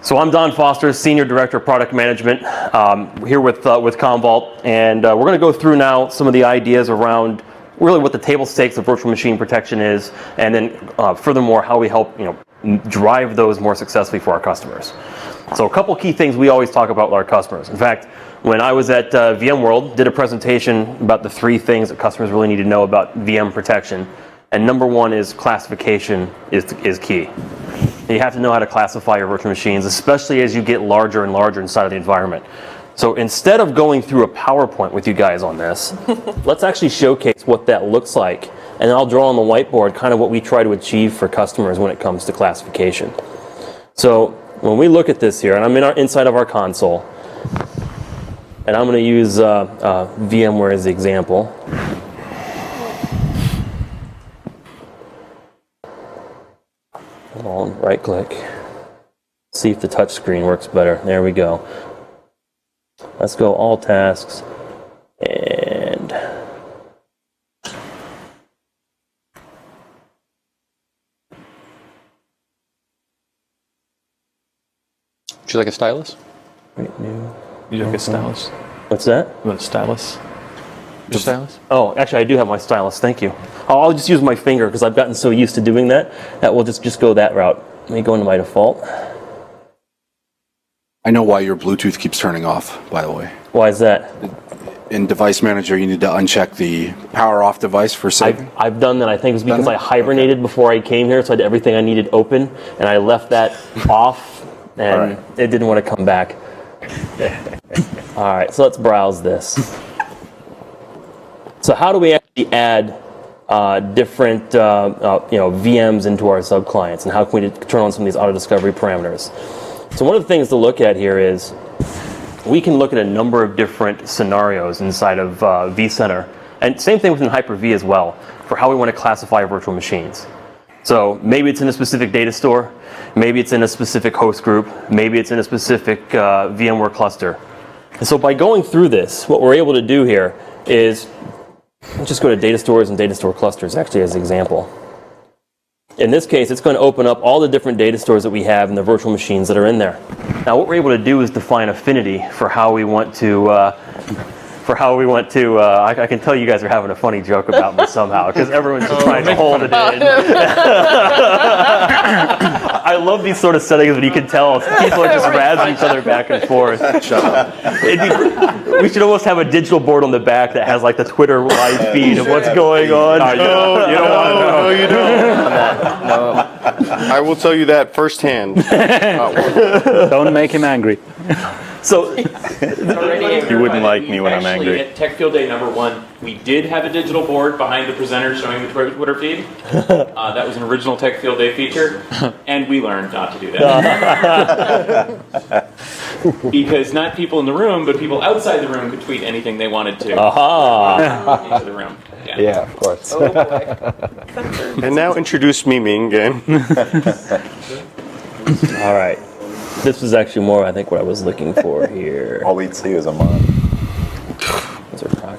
So I'm Don Foster, Senior Director of Product Management, here with CommVault, and we're going to go through now some of the ideas around really what the table stakes of virtual machine protection is, and then furthermore how we help drive those more successfully for our customers. So a couple key things we always talk about with our customers. In fact, when I was at VMworld, did a presentation about the 3 things that customers really need to know about VM protection, and number 1 is classification is key. You have to know how to classify your virtual machines, especially as you get larger and larger inside of the environment. So instead of going through a PowerPoint with you guys on this, let's actually showcase what that looks like. And I'll draw on the whiteboard kind of what we try to achieve for customers when it comes to classification. So when we look at this here, and I'm inside of our console, and I'm going to use VMware as the example. Right click, see if the touch screen works better. There we go. Let's go all tasks, and would you like a stylus? Right, new. Would you like a stylus? What's that? You want a stylus? Your stylus? Oh, actually, I do have my stylus. Thank you. I'll just use my finger because I've gotten so used to doing that that we'll just go that route. Let me go into my default. I know why your Bluetooth keeps turning off, by the way. Why is that? In Device Manager, you need to uncheck the power off device for saving. I've done that. I think it's because I hibernated before I came here, so I had everything I needed open, and I left that off, and it didn't want to come back. All right, so let's browse this. So how do we actually add different VMs into our subclients, and how can we turn on some of these auto-discovery parameters? So one of the things to look at here is we can look at a number of different scenarios inside of vCenter, and same thing within Hyper-V as well, for how we want to classify our virtual machines. So maybe it's in a specific data store, maybe it's in a specific host group, maybe it's in a specific VMware cluster. And so by going through this, what we're able to do here is let's just go to data stores and data store clusters, actually, as an example. In this case, it's going to open up all the different data stores that we have and the virtual machines that are in there. Now, what we're able to do is define affinity for how we want to, I can tell you guys are having a funny joke about me somehow, because everyone's just trying to hold it in. I love these sort of settings when you can tell people are just razzing each other back and forth. Shut up. We should almost have a digital board on the back that has like the Twitter live feed of what's going on. No, you don't want to know. No, you don't. No. I will tell you that firsthand. Don't make him angry. So You wouldn't like me when I'm angry. At Tech Field Day #1, we did have a digital board behind the presenter showing the Twitter feed. That was an original Tech Field Day feature, and we learned not to do that. Because not people in the room, but people outside the room could tweet anything they wanted to into the room. Yeah, of course. Oh, boy. And now introduce Miming again. all right. This was actually more, I think, what I was looking for here. All we'd see is a mod.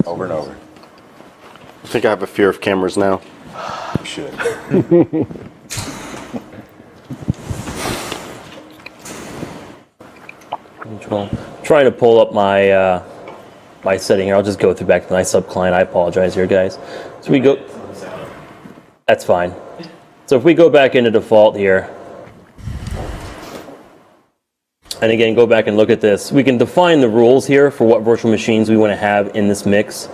Over and over. I think I have a fear of cameras now. You should. Control. Trying to pull up my my setting here. I'll just go through back to my subclient. I apologize here, guys. So we go. That's fine. So if we go back into default here, and again, go back and look at this. We can define the rules here for what virtual machines we want to have in this mix,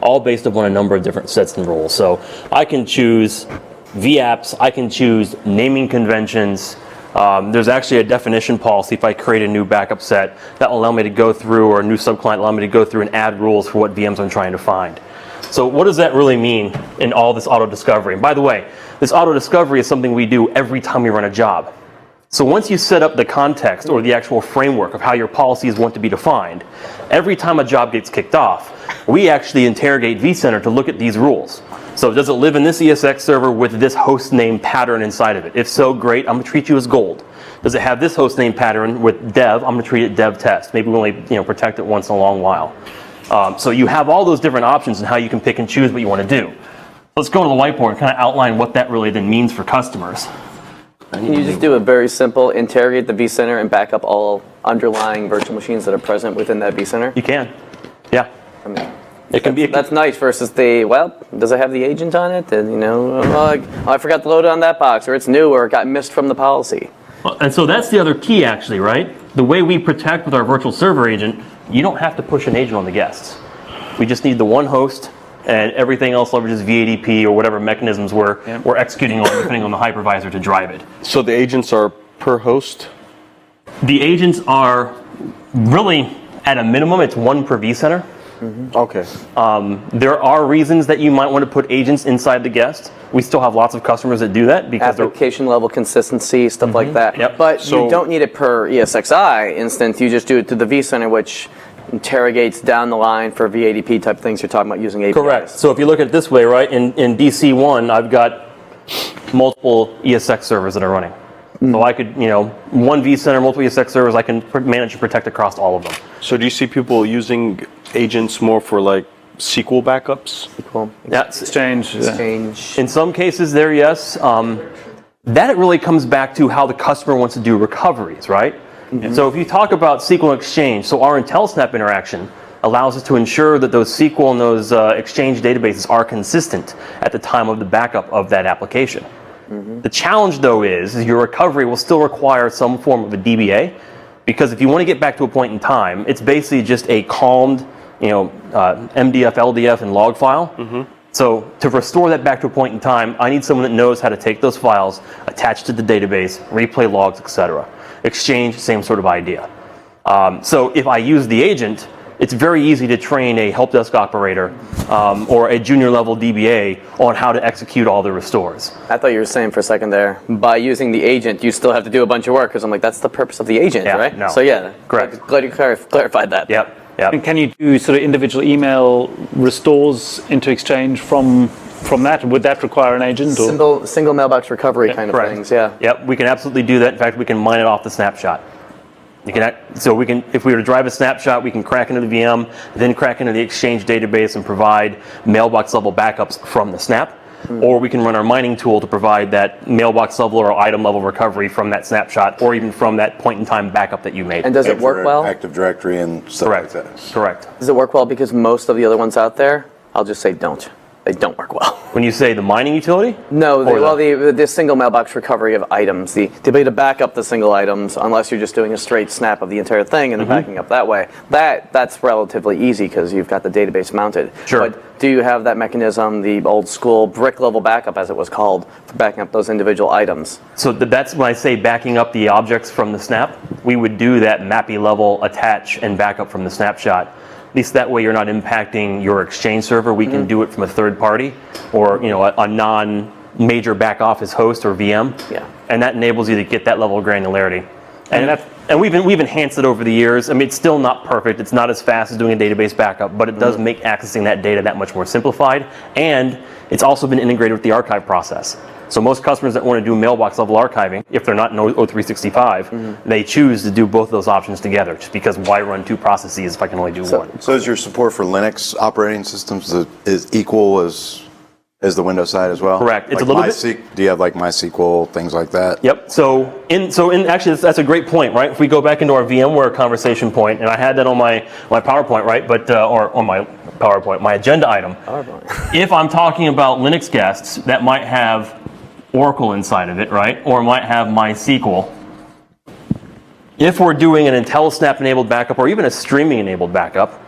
all based upon a number of different sets and rules. So I can choose VApps, I can choose naming conventions. There's actually a definition policy if I create a new backup set that will allow me to go through, or a new subclient allow me to go through and add rules for what VMs I'm trying to find. So what does that really mean in all this auto discovery? And by the way, this auto discovery is something we do every time we run a job. So once you set up the context or the actual framework of how your policies want to be defined, every time a job gets kicked off, we actually interrogate vCenter to look at these rules. So does it live in this ESX server with this host name pattern inside of it? If so, great, I'm going to treat you as gold. Does it have this host name pattern with dev? I'm going to treat it dev test. Maybe we only protect it once in a long while. So you have all those different options and how you can pick and choose what you want to do. Let's go to the whiteboard and kind of outline what that really then means for customers. Can you just do a very simple interrogate the vCenter and back up all underlying virtual machines that are present within that vCenter? You can. Yeah. I mean, It can be. that's nice versus does it have the agent on it? And I forgot to load it on that box, or it's new, or it got missed from the policy. And so that's the other key, actually, right? The way we protect with our virtual server agent, you don't have to push an agent on the guests. We just need the one host, and everything else leverages VADP or whatever mechanisms we're executing on, depending on the hypervisor to drive it. So the agents are per host? The agents are really, at a minimum, it's one per vCenter. Okay. There are reasons that you might want to put agents inside the guest. We still have lots of customers that do that because Application level consistency, stuff like that. Yep. But So- you don't need it per ESXi instance. You just do it to the vCenter, which interrogates down the line for VADP type things you're talking about using APIs. Correct. So if you look at it this way, right, in DC1, I've got multiple ESX servers that are running. So I could, one vCenter, multiple ESX servers, I can manage and protect across all of them. So do you see people using agents more for like SQL backups? Cool. That's Exchange. Exchange. in some cases there, yes. That it really comes back to how the customer wants to do recoveries, right? So if you talk about SQL Exchange, so our IntelliSnap interaction allows us to ensure that those SQL and those Exchange databases are consistent at the time of the backup of that application. The challenge, though, is your recovery will still require some form of a DBA, because if you want to get back to a point in time, it's basically just a calmed, MDF, LDF, and log file. So to restore that back to a point in time, I need someone that knows how to take those files, attach to the database, replay logs, etc. Exchange, same sort of idea. So if I use the agent, it's very easy to train a help desk operator or a junior level DBA on how to execute all the restores. I thought you were saying for a second there, by using the agent, you still have to do a bunch of work, because I'm like, that's the purpose of the agent, Yeah, right? no. So yeah, Correct. glad you clarified that. Yep. And can you do sort of individual email restores into Exchange from that? Would that require an agent? Or? Single mailbox recovery kind of correct. things, yeah. Yep, we can absolutely do that. In fact, we can mine it off the snapshot. So we can, if we were to drive a snapshot, we can crack into the VM, then crack into the Exchange database and provide mailbox level backups from the snap. Or we can run our mining tool to provide that mailbox level or item level recovery from that snapshot, or even from that point in time backup that you made. And does it work well? Active Directory and stuff Correct. like that. Correct. Does it work well? Because most of the other ones out there, I'll just say don't. They don't work well. When you say the mining utility? No, Or the single mailbox recovery of items, the ability to back up the single items, unless you're just doing a straight snap of the entire thing and then backing up that way. That's relatively easy because you've got the database mounted. Sure. But do you have that mechanism, the old school brick level backup, as it was called, for backing up those individual items? So that's when I say backing up the objects from the snap. We would do that MAPI level attach and backup from the snapshot. At least that way you're not impacting your Exchange server. We can do it from a third party or a non-major back office host or VM. Yeah. And that enables you to get that level of granularity. And we've enhanced it over the years. I mean, it's still not perfect. It's not as fast as doing a database backup, but it does make accessing that data that much more simplified. And it's also been integrated with the archive process. So most customers that want to do mailbox level archiving, if they're not in O365, they choose to do both of those options together, just because why run two processes if I can only do one? So is your support for Linux operating systems is equal as the Windows side as well? Correct. It's Like a little bit. Do you have like MySQL, things like that? Yep. So actually that's a great point, right? If we go back into our VMware conversation point, and I had that on my PowerPoint, right? But or on my PowerPoint, my agenda item. If I'm talking about Linux guests that might have Oracle inside of it, right? Or might have MySQL. If we're doing an IntelliSnap enabled backup or even a streaming enabled backup,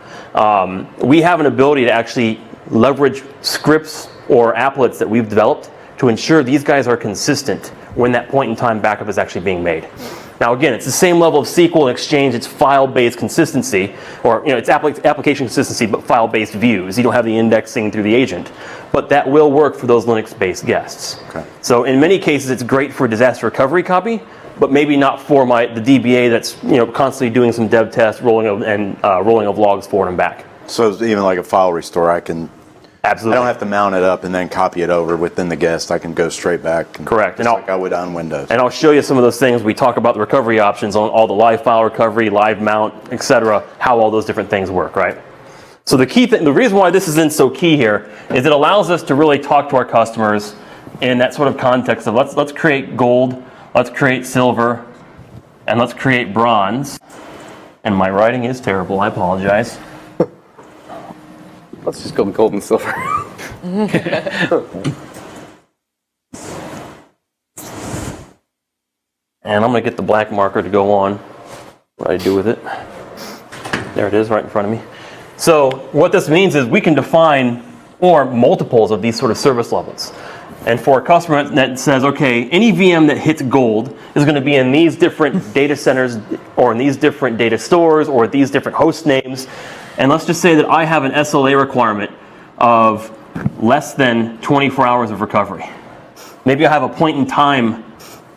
we have an ability to actually leverage scripts or applets that we've developed to ensure these guys are consistent when that point in time backup is actually being made. Now again, it's the same level of SQL and Exchange, it's file-based consistency, or it's application consistency, but file-based views. You don't have the indexing through the agent. But that will work for those Linux-based guests. Okay. So in many cases, it's great for disaster recovery copy, but maybe not for the DBA that's constantly doing some dev tests, rolling of logs forward and back. So even like a file restore, I Absolutely. don't have to mount it up and then copy it over within the guest. I can go straight back. Correct. Just like I would on Windows. And I'll show you some of those things. We talk about the recovery options on all the live file recovery, live mount, etc., how all those different things work, right? So the key thing, the reason why this isn't so key here is it allows us to really talk to our customers in that sort of context of let's create gold, let's create silver, and let's create bronze. And my writing is terrible, I apologize. Let's just go gold and silver. And I'm going to get the black marker to go on. What do I do with it? There it is, right in front of me. So what this means is we can define or multiples of these sort of service levels. And for a customer that says, okay, any VM that hits gold is going to be in these different data centers or in these different data stores or these different host names. And let's just say that I have an SLA requirement of less than 24 hours of recovery. Maybe I have a point in time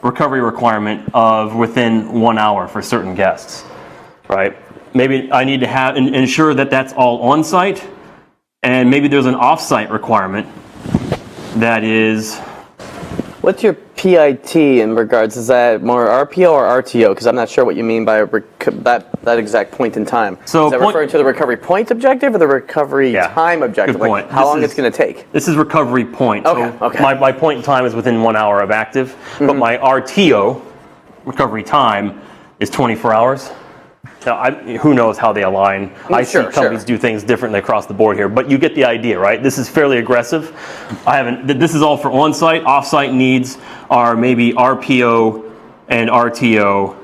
recovery requirement of within 1 hour for certain guests, right? Maybe I need to have ensure that that's all on site, and maybe there's an off-site requirement that is. What's your PIT in regards? Is that more RPO or RTO? Because I'm not sure what you mean by that exact point in time. So is that referring to the recovery point objective or the recovery time objective? Good point. Like how long it's going to take? This is recovery point. Okay. So Okay. My point in time is within 1 hour of active, but my RTO, recovery time, is 24 hours. Now, who knows how they align? I see companies do things differently across the board here, but you get the idea, right? This is fairly aggressive. This is all for on-site. Off-site needs are maybe RPO and RTO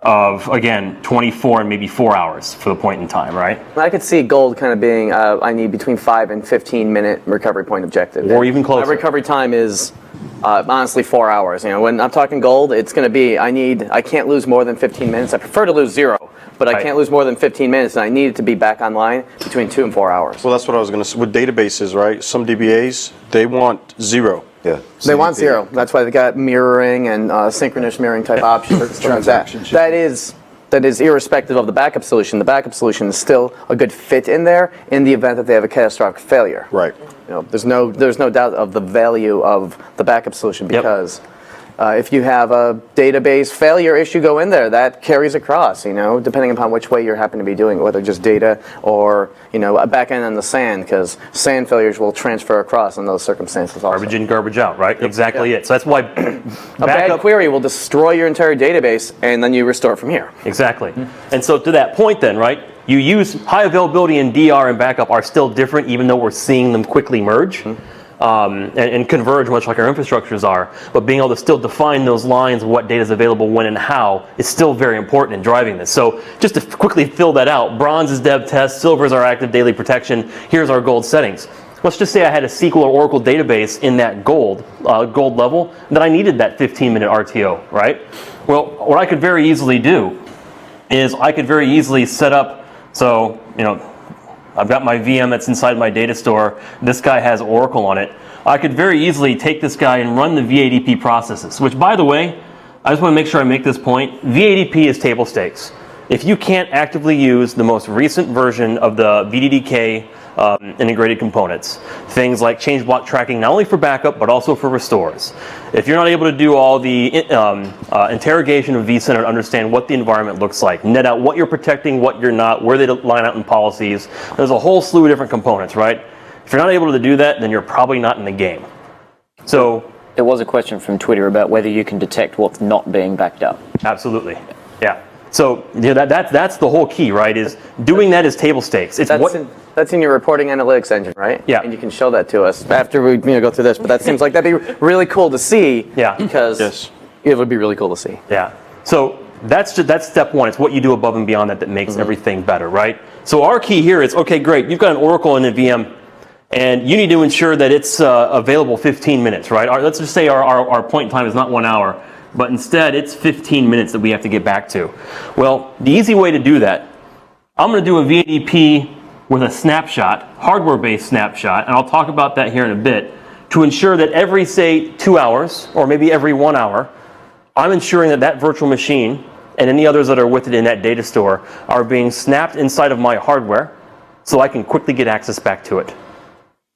of, again, 24 and maybe 4 hours for the point in time, right? I could see gold kind of being, I need between 5 and 15 minute recovery point objective. Or even closer. My recovery time is honestly 4 hours. You know, when I'm talking gold, it's going to be, I can't lose more than 15 minutes. I prefer to lose 0. But I can't lose more than 15 minutes, and I need it to be back online between 2 and 4 hours. Well, that's what I was going to say. With databases, right? Some DBAs, they want 0. Yeah. They want 0. That's why they got mirroring and synchronous mirroring type options. Transaction shipping. That is irrespective of the backup solution. The backup solution is still a good fit in there in the event that they have a catastrophic failure. Right. You know, there's no doubt of the value of the backup solution because if you have a database failure issue go in there, that carries across, you know, depending upon which way you happen to be doing it, whether just data or, you know, a back end on the SAN, because SAN failures will transfer across in those circumstances also. Garbage in, garbage out, right? Exactly it. So that's why a bad query will destroy your entire database, and then you restore from here. Exactly. And so to that point then, right, you use high availability and DR and backup are still different, even though we're seeing them quickly merge. And converge much like our infrastructures are, but being able to still define those lines of what data is available when and how is still very important in driving this. So just to quickly fill that out, bronze is dev test, silver is our active daily protection, here's our gold settings. Let's just say I had a SQL or Oracle database in that gold level, that I needed that 15-minute RTO, right? Well, what I could very easily do is I could very easily set up, so, you know, I've got my VM that's inside my data store. This guy has Oracle on it. I could very easily take this guy and run the VADP processes, which, by the way, I just want to make sure I make this point. VADP is table stakes. If you can't actively use the most recent version of the VDDK integrated components, things like change block tracking, not only for backup, but also for restores. If you're not able to do all the interrogation of vCenter and understand what the environment looks like, net out what you're protecting, what you're not, where they line out in policies, there's a whole slew of different components, right? If you're not able to do that, then you're probably not in the game. So there was a question from Twitter about whether you can detect what's not being backed up. Absolutely, yeah. So you know, that's the whole key, right? Is doing that is table stakes. It's That's in your reporting analytics engine, right? Yeah. And you can show that to us after we go through this. But that seems like that'd be really cool to see. Yeah. Because it would be really cool to see. Yeah. So that's step one. It's what you do above and beyond that makes everything better, right? So our key here is, okay, great. You've got an Oracle in a VM, and you need to ensure that it's available 15 minutes, right? Let's just say our point in time is not 1 hour, but instead it's 15 minutes that we have to get back to. Well, the easy way to do that, I'm going to do a VADP with a snapshot, hardware-based snapshot, and I'll talk about that here in a bit, to ensure that every, say, 2 hours, or maybe every 1 hour, I'm ensuring that that virtual machine and any others that are with it in that data store are being snapped inside of my hardware so I can quickly get access back to it.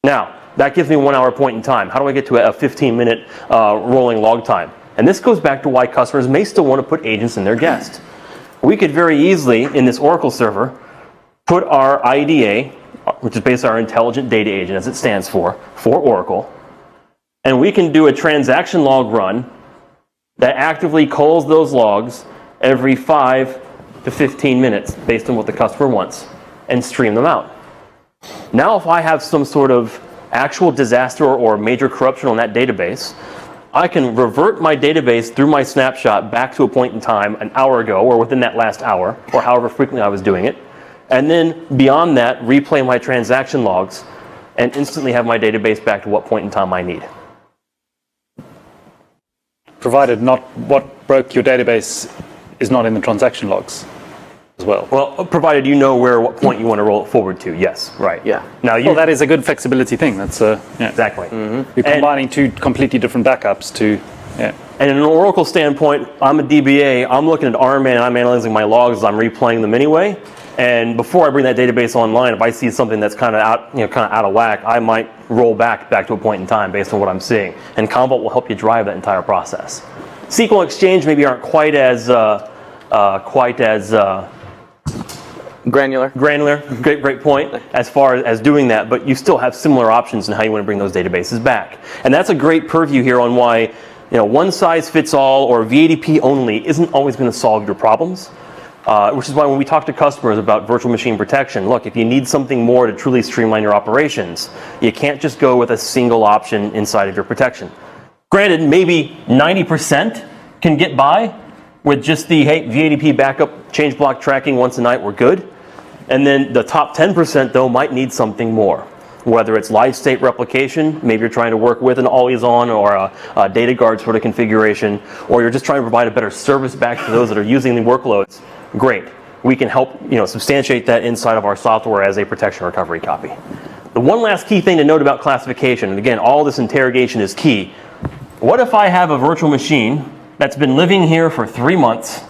Now, that gives me 1 hour point in time. How do I get to a 15-minute rolling log time? And this goes back to why customers may still want to put agents in their guest. We could very easily, in this Oracle server, put our IDA, which is basically our Intelligent Data Agent, as it stands for Oracle, and we can do a transaction log run that actively culls those logs every 5 to 15 minutes based on what the customer wants and stream them out. Now if I have some sort of actual disaster or major corruption on that database, I can revert my database through my snapshot back to a point in time an hour ago or within that last hour or however frequently I was doing it. And then beyond that, replay my transaction logs and instantly have my database back to what point in time I need. Provided not what broke your database is not in the transaction logs as well. Well, provided you know what point you want to roll it forward to. Yes, right. Yeah. Now Well, that is a good flexibility thing. That's yeah. exactly. You're combining two completely different backups to, yeah. And in an Oracle standpoint, I'm a DBA. I'm looking at RMAN and I'm analyzing my logs as I'm replaying them anyway. And before I bring that database online, if I see something that's kind of out of whack, I might roll back to a point in time based on what I'm seeing. And CommVault will help you drive that entire process. SQL Exchange maybe aren't quite as Granular. Great point as far as doing that, but you still have similar options in how you want to bring those databases back. And that's a great purview here on why one size fits all or VADP only isn't always going to solve your problems. Which is why when we talk to customers about virtual machine protection, look, if you need something more to truly streamline your operations, you can't just go with a single option inside of your protection. Granted, maybe 90% can get by with just the, hey, VADP backup, change block tracking once a night, we're good. And then the top 10% though might need something more. Whether it's live state replication, maybe you're trying to work with an always on or a data guard sort of configuration, or you're just trying to provide a better service back to those that are using the workloads. Great. We can help substantiate that inside of our software as a protection recovery copy. The one last key thing to note about classification, and again, all this interrogation is key. What if I have a virtual machine that's been living here for 3 months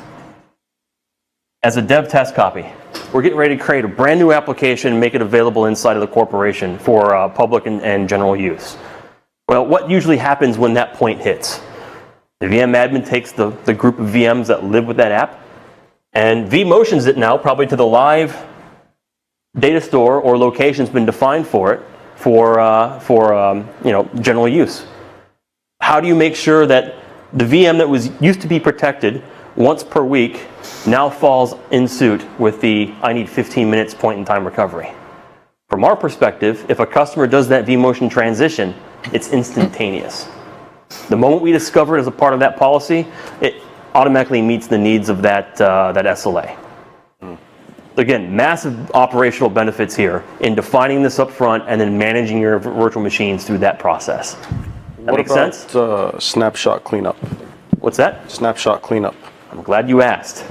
as a dev test copy? We're getting ready to create a brand new application and make it available inside of the corporation for public and general use. Well, what usually happens when that point hits? The VM admin takes the group of VMs that live with that app and vMotions it now probably to the live data store or location's been defined for it for general use. How do you make sure that the VM that was used to be protected once per week now falls in suit with the I need 15 minutes point in time recovery? From our perspective, if a customer does that vMotion transition, it's instantaneous. The moment we discover it as a part of that policy, it automatically meets the needs of that SLA. Again, massive operational benefits here in defining this up front and then managing your virtual machines through that process. That makes sense? Snapshot cleanup? What's that? Snapshot cleanup. I'm glad you asked.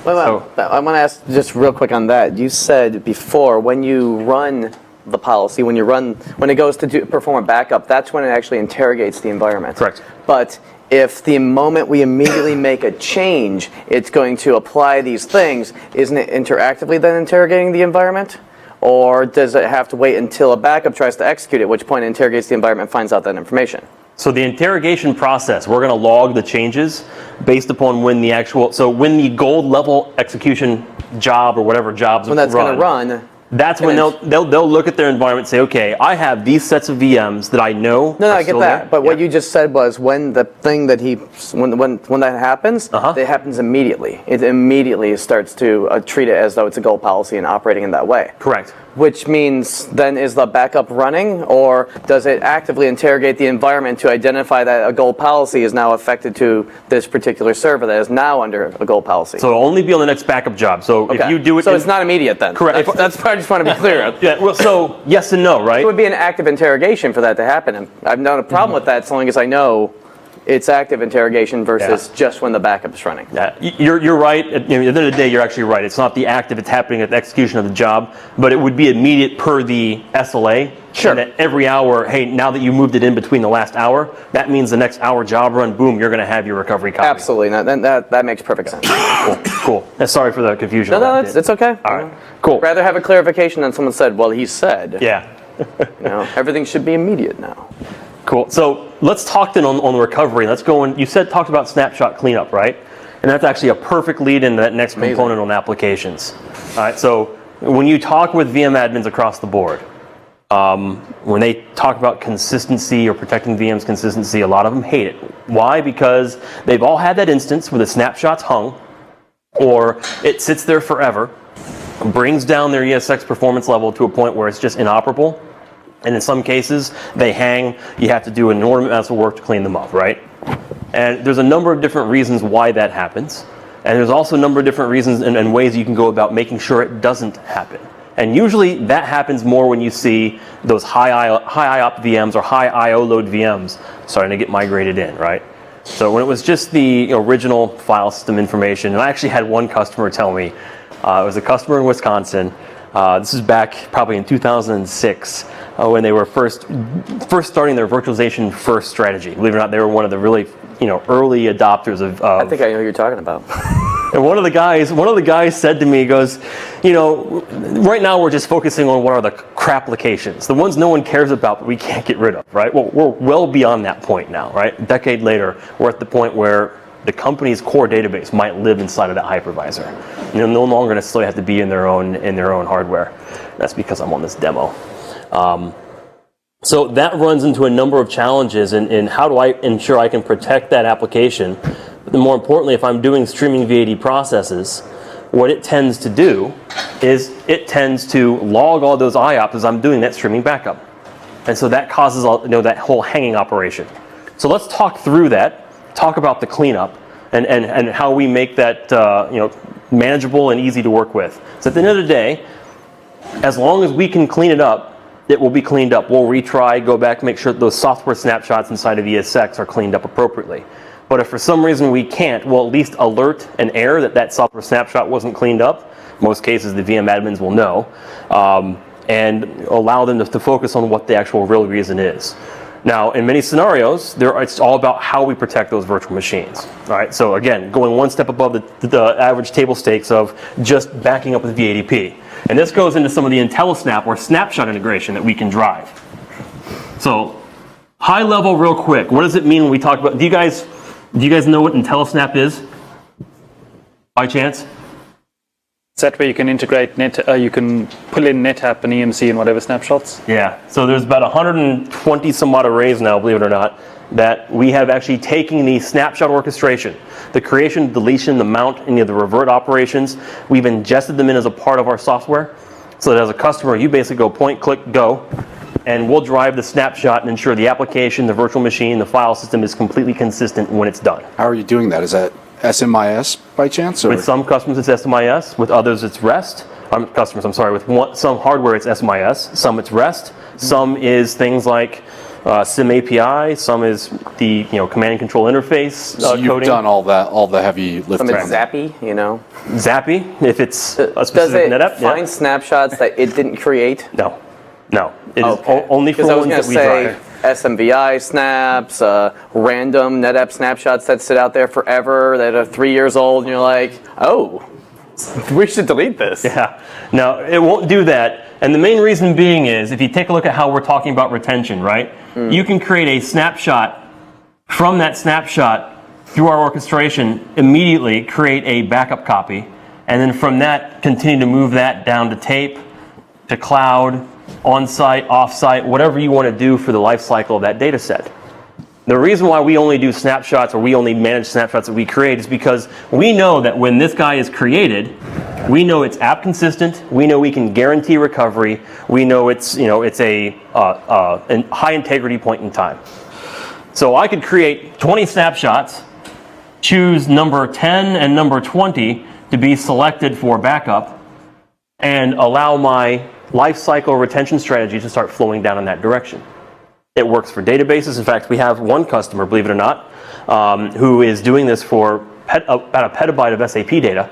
Well, I want to ask just real quick on that. You said before when you run the policy, when it goes to perform a backup, that's when it actually interrogates the environment. Correct. But if the moment we immediately make a change, it's going to apply these things, isn't it interactively then interrogating the environment? Or does it have to wait until a backup tries to execute it, at which point it interrogates the environment and finds out that information? So the interrogation process, we're going to log the changes based upon when when the gold level execution job or whatever jobs when that's going to run. That's when they'll look at their environment and say, okay, I have these sets of VMs that I know. No, I get that. But what you just said was when the thing that when that happens, it happens immediately. It immediately starts to treat it as though it's a goal policy and operating in that way. Correct. Which means then is the backup running, or does it actively interrogate the environment to identify that a goal policy is now affected to this particular server that is now under a goal policy? So it'll only be on the next backup job. So if you do it, so it's not immediate then. Correct. That's part I just want to be clear. Yeah. Well, so yes and no, right? It would be an active interrogation for that to happen. And I've not a problem with that, so long as I know it's active interrogation versus just when the backup is running. Yeah, you're right. At the end of the day, you're actually right. It's not the active; it's happening at the execution of the job. But it would be immediate per the SLA. Sure. And that every hour, hey, now that you moved it in between the last hour, that means the next hour job run, boom, you're going to have your recovery copy. Absolutely. That makes perfect sense. Cool. Sorry for the confusion. No, it's okay. All right. Cool. Rather have a clarification than someone said, well, he said. Yeah. Everything should be immediate now. Cool. So let's talk then on the recovery. Let's go in. You talked about snapshot cleanup, right? And that's actually a perfect lead into that next component on applications. All right. So when you talk with VM admins across the board, when they talk about consistency or protecting VM's consistency, a lot of them hate it. Why? Because they've all had that instance where the snapshot's hung, or it sits there forever, brings down their ESX performance level to a point where it's just inoperable. And in some cases, they hang. You have to do an enormous amount of work to clean them up, right? And there's a number of different reasons why that happens. And there's also a number of different reasons and ways you can go about making sure it doesn't happen. And usually that happens more when you see those high IOP VMs or high IO load VMs starting to get migrated in, right? So when it was just the original file system information, and I actually had one customer tell me, it was a customer in Wisconsin. This is back probably in 2006 when they were first starting their virtualization first strategy. Believe it or not, they were one of the really early adopters of. I think I know who you're talking about. And one of the guys said to me, he goes, right now we're just focusing on what are the crap applications, the ones no one cares about but we can't get rid of, right? Well, we're well beyond that point now, right? A decade later, we're at the point where the company's core database might live inside of that hypervisor. No longer necessarily have to be in their own hardware. That's because I'm on this demo. So that runs into a number of challenges in how do I ensure I can protect that application. But more importantly, if I'm doing streaming VAD processes, what it tends to do is it tends to log all those IOPS as I'm doing that streaming backup. And so that causes that whole hanging operation. So let's talk through that, talk about the cleanup, and how we make that manageable and easy to work with. So at the end of the day, as long as we can clean it up, it will be cleaned up. We'll retry, go back, make sure that those software snapshots inside of ESX are cleaned up appropriately. But if for some reason we can't, we'll at least alert an error that software snapshot wasn't cleaned up. Most cases, the VM admins will know, and allow them to focus on what the actual real reason is. Now, in many scenarios, it's all about how we protect those virtual machines. All right. So again, going one step above the average table stakes of just backing up with VADP, and this goes into some of the IntelliSnap or snapshot integration that we can drive. So, high level, real quick. What does it mean when we talk about? Do you guys know what IntelliSnap is? By chance? Is that where you can integrate you can pull in NetApp and EMC and whatever snapshots? Yeah. So there's about 120 some odd arrays now, believe it or not, that we have actually taken the snapshot orchestration, the creation, deletion, the mount, any of the revert operations. We've ingested them in as a part of our software, so that as a customer, you basically go point, click, go, and we'll drive the snapshot and ensure the application, the virtual machine, the file system is completely consistent when it's done. How are you doing that? Is that SMIS by chance? Or? With some customers it's SMIS, with others it's REST. With some hardware it's SMIS, some it's REST, some is things like SIM API, some is the command and control interface so you've coding. done all the heavy lifting. Some it's Zappy, Zappy, if it's a Does specific it NetApp. find snapshots that it didn't create? No. It is only for Because I was ones going that to we say drive. SMVI snaps, random NetApp snapshots that sit out there forever that are 3 years old, and you're like, oh, we should delete this. Yeah. No, it won't do that. And the main reason being is, if you take a look at how we're talking about retention, right? You can create a snapshot from that snapshot through our orchestration, immediately create a backup copy, and then from that, continue to move that down to tape, to cloud, on-site, off-site, whatever you want to do for the life cycle of that data set. The reason why we only do snapshots or we only manage snapshots that we create is because we know that when this guy is created, we know it's app consistent, we know we can guarantee recovery, we know it's a high integrity point in time. So I could create 20 snapshots, choose number 10 and number 20 to be selected for backup, and allow my lifecycle retention strategy to start flowing down in that direction. It works for databases. In fact, we have one customer, believe it or not, who is doing this for about a petabyte of SAP data,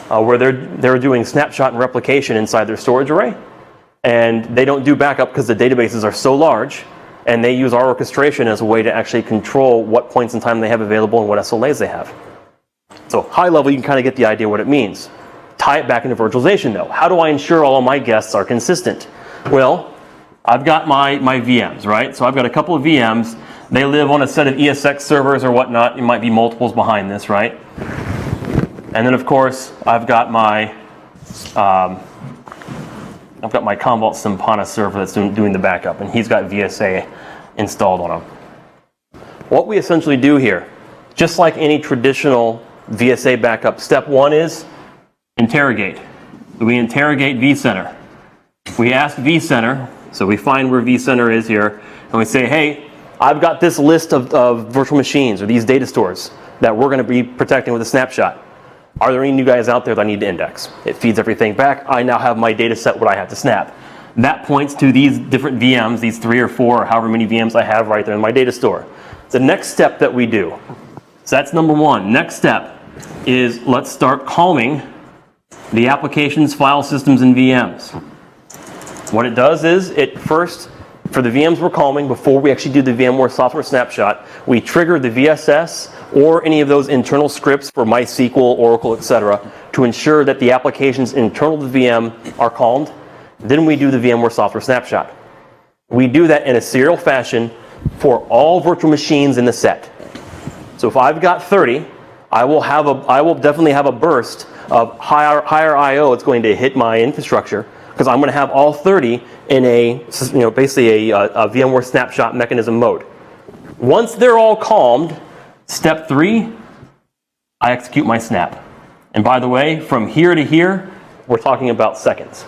where they're doing snapshot and replication inside their storage array, and they don't do backup because the databases are so large, and they use our orchestration as a way to actually control what points in time they have available and what SLAs they have. So high level, you can kind of get the idea what it means. Tie it back into virtualization though. How do I ensure all of my guests are consistent? Well, I've got my VMs, right? So I've got a couple of VMs. They live on a set of ESX servers or whatnot. It might be multiples behind this, right? And then of course, I've got my CommVault Simpana server that's doing the backup, and he's got VSA installed on him. what we essentially do here, just like any traditional VSA backup, step one is interrogate. We interrogate vCenter. We ask vCenter, so we find where vCenter is here, and we say, hey, I've got this list of virtual machines or these data stores that we're going to be protecting with a snapshot. Are there any new guys out there that I need to index? It feeds everything back. I now have my data set what I have to snap. That points to these different VMs, these 3 or 4 or however many VMs I have right there in my data store. The next step that we do, so that's number one. Next step is let's start calming the applications, file systems, and VMs. What it does is it first, for the VMs we're calming, before we actually do the VMware software snapshot, we trigger the VSS or any of those internal scripts for MySQL, Oracle, etc., to ensure that the applications internal to the VM are calmed. Then we do the VMware software snapshot. We do that in a serial fashion for all virtual machines in the set. So if I've got 30, I will definitely have a burst of higher I/O. It's going to hit my infrastructure because I'm going to have all 30 in basically a VMware snapshot mechanism mode. Once they're all calmed, step 3, I execute my snap. And by the way, from here to here, we're talking about seconds.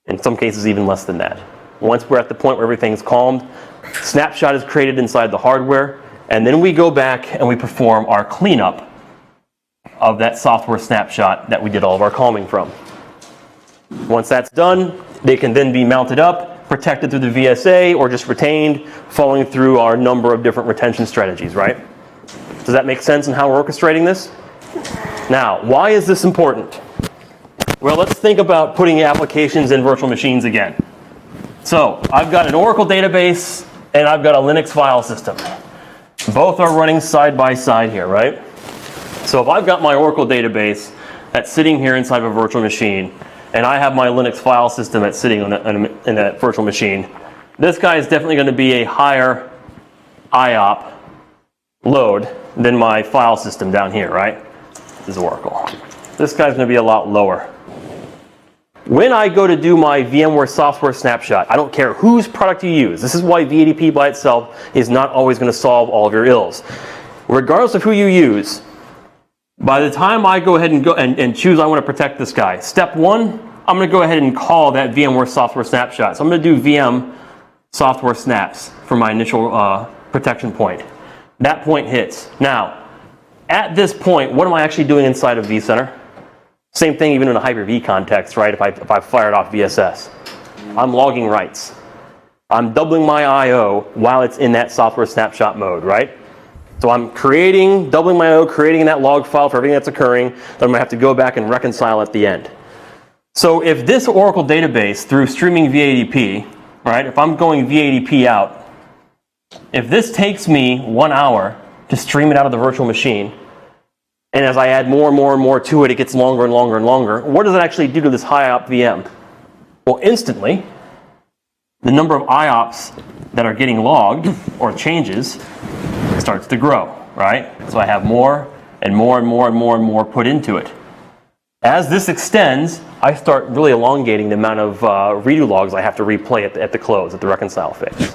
In some cases, even less than that. Once we're at the point where everything's calmed, snapshot is created inside the hardware, and then we go back and we perform our cleanup of that software snapshot that we did all of our calming from. Once that's done, they can then be mounted up, protected through the VSA, or just retained, following through our number of different retention strategies, right? Does that make sense in how we're orchestrating this? Now, why is this important? Well, let's think about putting applications in virtual machines again. So, I've got an Oracle database, and I've got a Linux file system. Both are running side by side here, right? So if I've got my Oracle database that's sitting here inside of a virtual machine, and I have my Linux file system that's sitting in that virtual machine, this guy is definitely going to be a higher IOP load than my file system down here, right? This is Oracle. This guy's going to be a lot lower. When I go to do my VMware software snapshot, I don't care whose product you use. This is why VADP by itself is not always going to solve all of your ills. Regardless of who you use, by the time I go ahead and choose I want to protect this guy, step 1, I'm going to go ahead and call that VMware software snapshot. So I'm going to do VM software snaps for my initial protection point. That point hits. Now, at this point, what am I actually doing inside of vCenter? Same thing even in a Hyper-V context, right? If I fired off VSS. I'm logging writes. I'm doubling my I/O while it's in that software snapshot mode, right? So I'm doubling my I/O, creating that log file for everything that's occurring, then I'm going to have to go back and reconcile at the end. So if this Oracle database through streaming VADP, right, if I'm going VADP out, if this takes me 1 hour to stream it out of the virtual machine, and as I add more and more and more to it, it gets longer and longer and longer. What does it actually do to this high-op VM? Well, instantly, the number of IOPS that are getting logged or changes starts to grow, right? So I have more and more and more and more and more put into it. As this extends, I start really elongating the amount of redo logs I have to replay at the close, at the reconcile phase.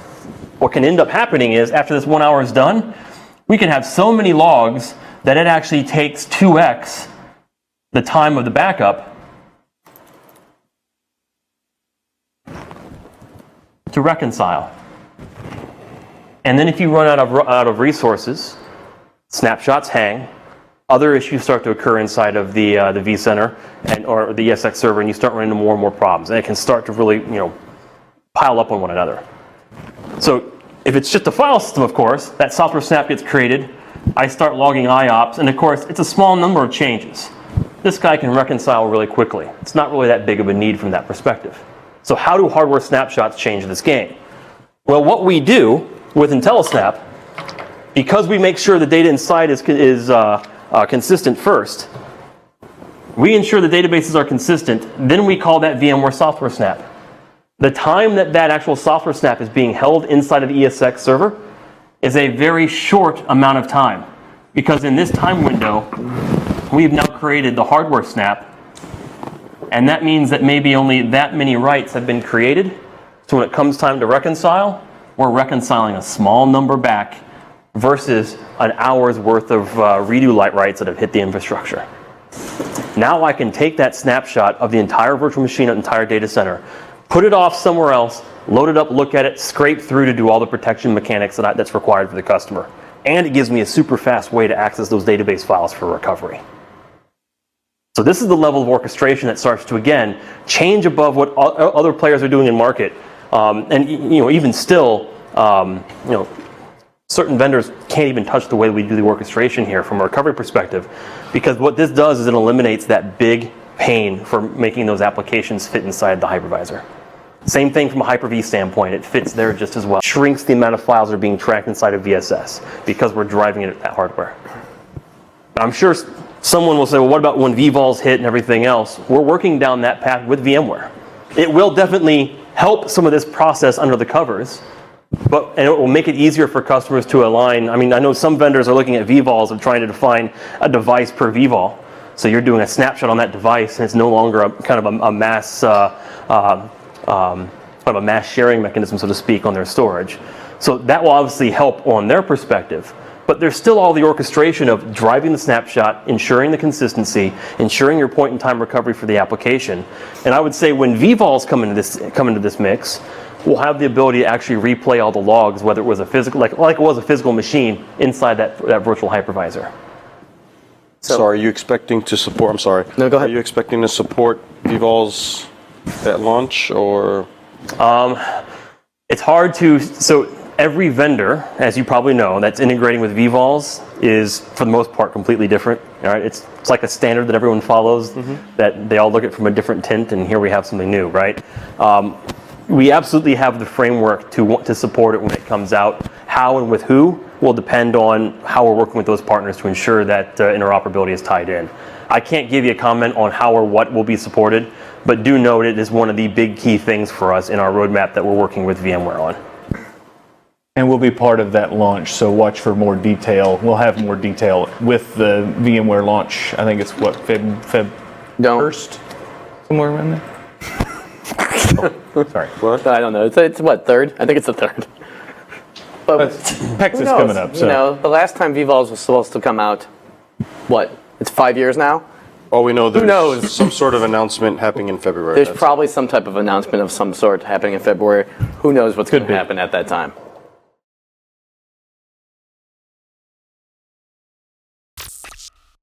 What can end up happening is, after this 1 hour is done, we can have so many logs that it actually takes 2x the time of the backup to reconcile. And then if you run out of resources, snapshots hang, other issues start to occur inside of the vCenter or the ESX server, and you start running into more and more problems, and it can start to really pile up on one another. So if it's just a file system, of course, that software snap gets created. I start logging IOPS, and of course, it's a small number of changes. This guy can reconcile really quickly. It's not really that big of a need from that perspective. So how do hardware snapshots change this game? Well, what we do with IntelliSnap, because we make sure the data inside is consistent first, we ensure the databases are consistent, then we call that VMware software snap. The time that actual software snap is being held inside of the ESX server is a very short amount of time, because in this time window, we've now created the hardware snap, and that means that maybe only that many writes have been created. So when it comes time to reconcile, we're reconciling a small number back versus an hour's worth of redo light writes that have hit the infrastructure. Now I can take that snapshot of the entire virtual machine, entire data center, put it off somewhere else, load it up, look at it, scrape through to do all the protection mechanics that's required for the customer. And it gives me a super fast way to access those database files for recovery. So this is the level of orchestration that starts to, again, change above what other players are doing in market. And even still, certain vendors can't even touch the way we do the orchestration here from a recovery perspective, because what this does is it eliminates that big pain for making those applications fit inside the hypervisor. Same thing from a Hyper-V standpoint, it fits there just as well. Shrinks the amount of files that are being tracked inside of VSS because we're driving it at that hardware. I'm sure someone will say, well, what about when vVols hit and everything else? We're working down that path with VMware. It will definitely help some of this process under the covers, and it will make it easier for customers to align. I mean, I know some vendors are looking at vVols and trying to define a device per vVol. So you're doing a snapshot on that device, and it's no longer a mass a mass sharing mechanism, so to speak, on their storage. So that will obviously help on their perspective. But there's still all the orchestration of driving the snapshot, ensuring the consistency, ensuring your point-in-time recovery for the application. And I would say when vVols come into this mix, we'll have the ability to actually replay all the logs, whether it was a physical, like it was a physical machine inside that virtual hypervisor. So are you expecting to support, I'm sorry. No, go ahead. Are you expecting to support vVols at launch, or? It's hard to, so every vendor, as you probably know, that's integrating with vVols is, for the most part, completely different. All right, it's like a standard that everyone follows, that they all look at from a different tint, and here we have something new, right? We absolutely have the framework to support it when it comes out. How and with who will depend on how we're working with those partners to ensure that interoperability is tied in. I can't give you a comment on how or what will be supported, but do note it is one of the big key things for us in our roadmap that we're working with VMware on. And we'll be part of that launch, so watch for more detail. We'll have more detail with the VMware launch. I think it's what, Feb 1st? Somewhere around there? Sorry. What? I don't know. It's what, 3rd? I think it's the 3rd. But PEX is coming up. So. The last time vVols was supposed to come out, what? It's 5 years now? All we know, there's knows? some sort of announcement happening in February. There's probably some type of announcement of some sort happening in February. Who knows what's going to happen at that time?